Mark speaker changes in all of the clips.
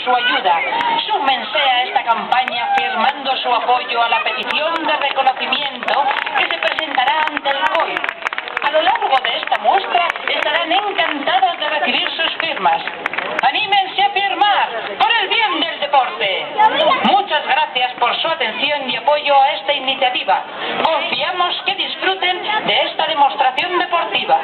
Speaker 1: su ayuda. Súmense a esta campaña firmando su apoyo a la petición de reconocimiento que se presentará ante el COI. A lo largo de esta muestra estarán encantados de recibir sus firmas. ¡Anímense a firmar por el bien del deporte! Muchas gracias por su atención y apoyo a esta iniciativa. Confiamos que disfruten de esta demostración deportiva.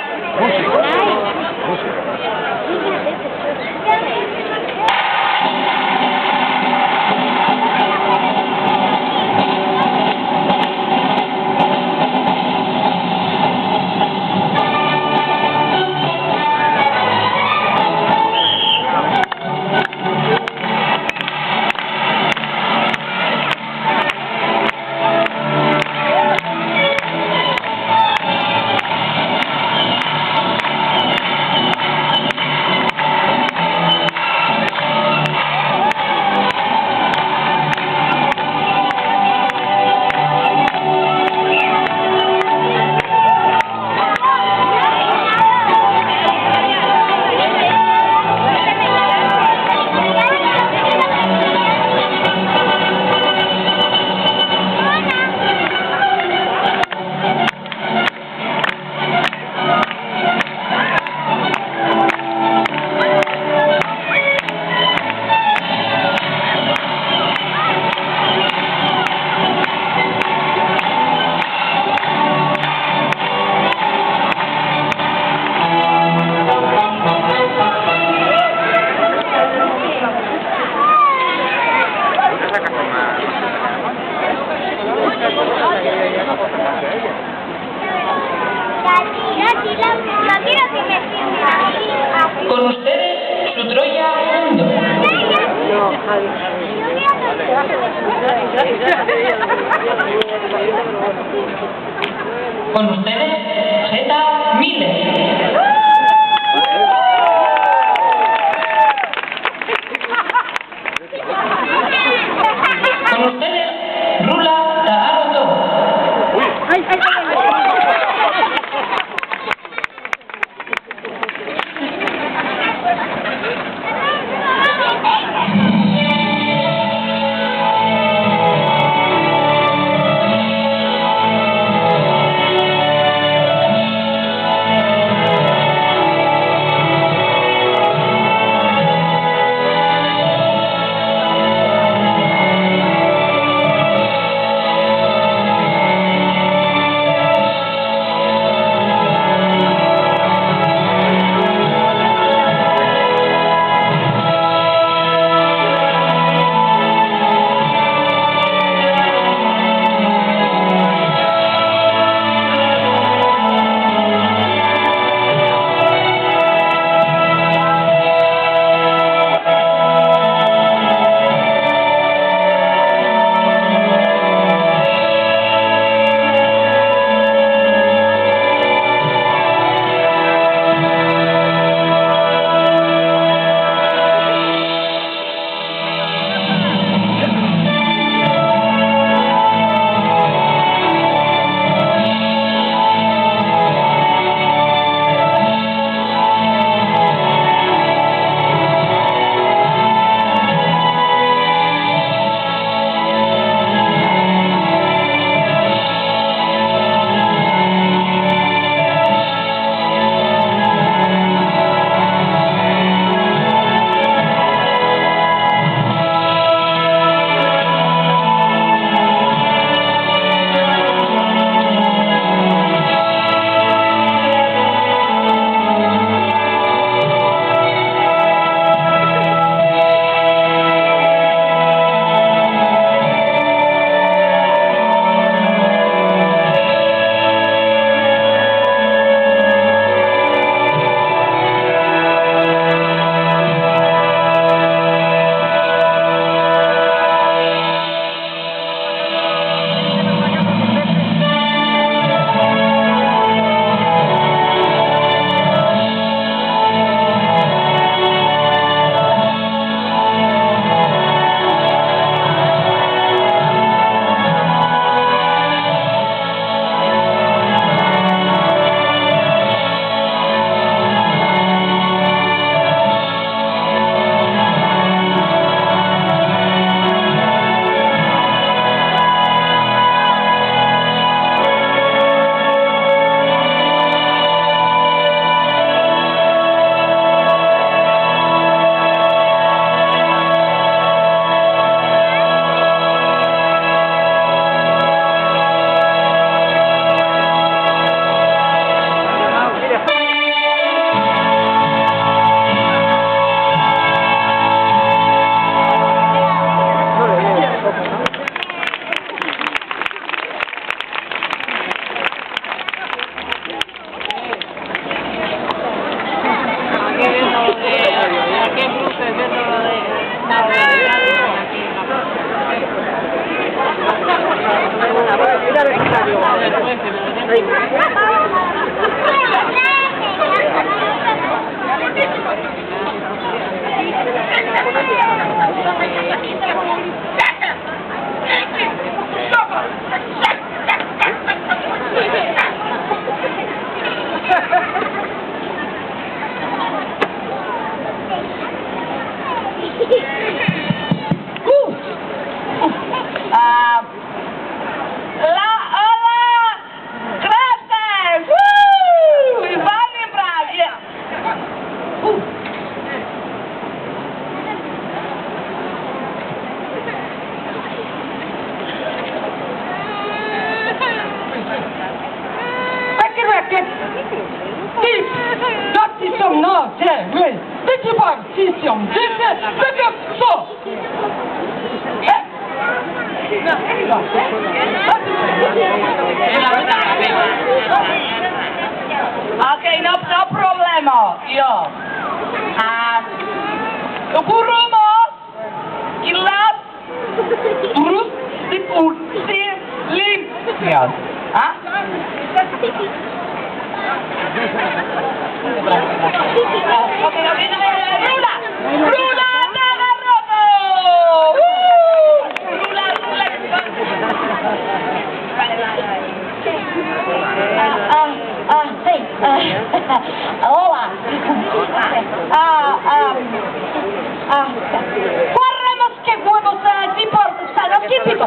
Speaker 1: Con ustedes, su Troya Mundo. Con ustedes, Zeta Miller. Con ustedes, Rula Tagaroto.
Speaker 2: arriba. Okay, no problema. Jo. Kurumos, ilat, turus, sipur, lim. Ja. Ah? Rula, Nagarroto! Rula.
Speaker 3: Sí. Hola. Corremos que huevos tipo salosquípico.